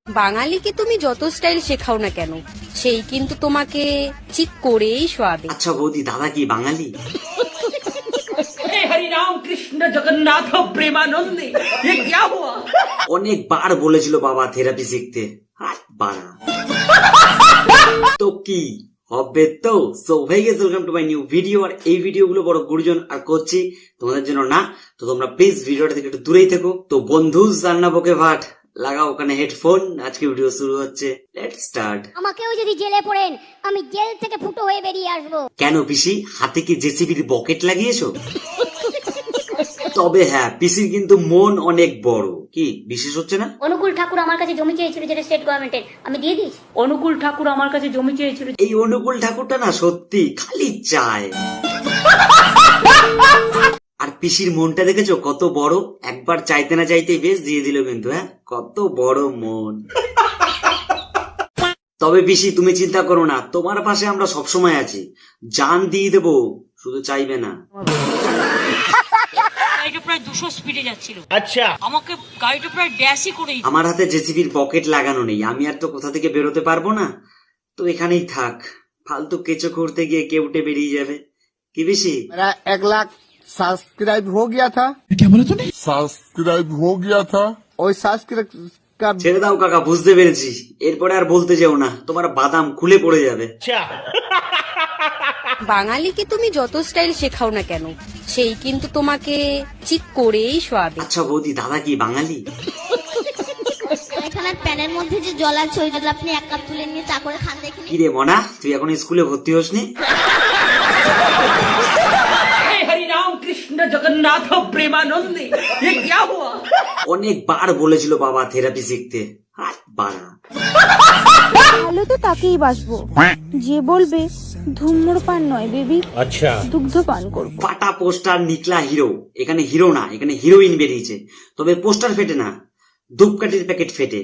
বাঙালিকে তুমি যত স্টাইল শেখাও না কেন, সেই কিন্তু তোমাকে ঠিক করেই শোয়াবে। আচ্ছা বৌদি, দাদা কি বাঙালি? हरि राम कृष्ण जगन्नाथ प्रेमानंदे ये क्या हुआ? অনেকবার বলেছিল বাবা থেরাপি শিখতে, হাত বাড়া। তো কি হবে? তো সো ভাই guys, welcome to my new video. আর এই ভিডিও গুলো বড় গুরুজন আর করছি তোমাদের জন্য না, তো তোমরা প্লিজ ভিডিওটা থেকে একটু দূরেই থেকো। তো বন্ধু রান্না বকে ভাট লাগাও ওখানে হেডফোন, আজকে ভিডিও শুরু হচ্ছে, লেটস স্টার্ট। আমাকেও যদি জেলে পড়েন, আমি জেল থেকে ফুটো হয়ে বেরিয়ে আসবো। কেন পিসি, হাতে কি জেসিবির বকেট লাগিয়েছো? তবে হ্যাঁ, পিসির কিন্তু মন অনেক বড়। কি বিশেষ হচ্ছে না? অনুকূল ঠাকুর আমার কাছে জমি চেয়েছিল, যেটা স্টেট গভর্নমেন্টের, আমি দিয়ে দিয়েছি। অনুকূল ঠাকুর আমার কাছে জমি চেয়েছিল। এই অনুকূল ঠাকুরটা না সত্যি খালি চায়। আর পিসির মনটা দেখেছো কত বড়, একবার চাইতে না চাইতেই বেশ দিয়ে দিল কিন্তু। হ্যাঁ, কত বড় মন। তবে পিসি তুমি চিন্তা করো না, তোমার পাশে আমরা সবসময় আছি, জান দিয়ে দেবো, শুধু চাইবে না। গাড়িটা প্রায় 200 স্পিডে যাচ্ছিল। আচ্ছা, আমাকে গাড়িটা প্রায় ড্যাশই করে। আমার হাতে জেসিবির পকেট লাগানো নেই, আমি আর তো কোথা থেকে বেরোতে পারবো না, তো এখানেই থাক। ফালতু কেঁচো করতে গিয়ে কেউটে বেরিয়ে যাবে। কি বেশি? मेरा 1 लाख सब्सक्राइब हो गया था। क्या बोला तूने? सब्सक्राइब हो गया था। ওই সাবস্ক্রাইব का ছেড়ে দাও কাকা, বুঝতে পেরেছি। এরপরে আর বলতে যেও না, তোমার বাদাম খুলে পড়ে যাবে। বাঙালিকে তুমি যত স্টাইল শেখাও না কেন, সেই কিন্তু তোমাকে ঠিক করেই শোয়াবে। আচ্ছা বৌদি, দাদা কি বাঙালি? এখানে প্যানের মধ্যে যে জল আছে, ওই জল আপনি 1 কাপ তুলে নিয়ে চা করে খান দেখুন। কি রে মনা, তুই এখন স্কুলে ভর্তি হসনি? हरि राम कृष्ण जगन्नाथ प्रेमानंदे ये क्या हुआ? অনেকবার বলেছিল বাবা থেরাপি শিখতে, হাত বাড়া। ভালো তো তাকেই বাসবো যে বলবে ধূম্রপান নয় বেবি, আচ্ছা দুগ্ধপান করবো। পাটা পোস্টার নিকলা হিরো, এখানে হিরো না, এখানে হিরোইন বেরিয়েছে। তবে পোস্টার ফেটে না, ধূপকাঠির প্যাকেট ফেটে।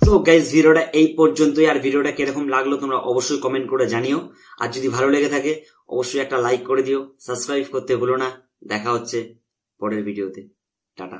তো গাইস, ভিডিওটা এই পর্যন্তই। আর ভিডিওটা কিরকম লাগলো তোমরা অবশ্যই কমেন্ট করে জানিও। আর যদি ভালো লেগে থাকে অবশ্যই একটা লাইক করে দিও, সাবস্ক্রাইব করতে ভুলো না। দেখা হচ্ছে পরের ভিডিওতে, টাটা।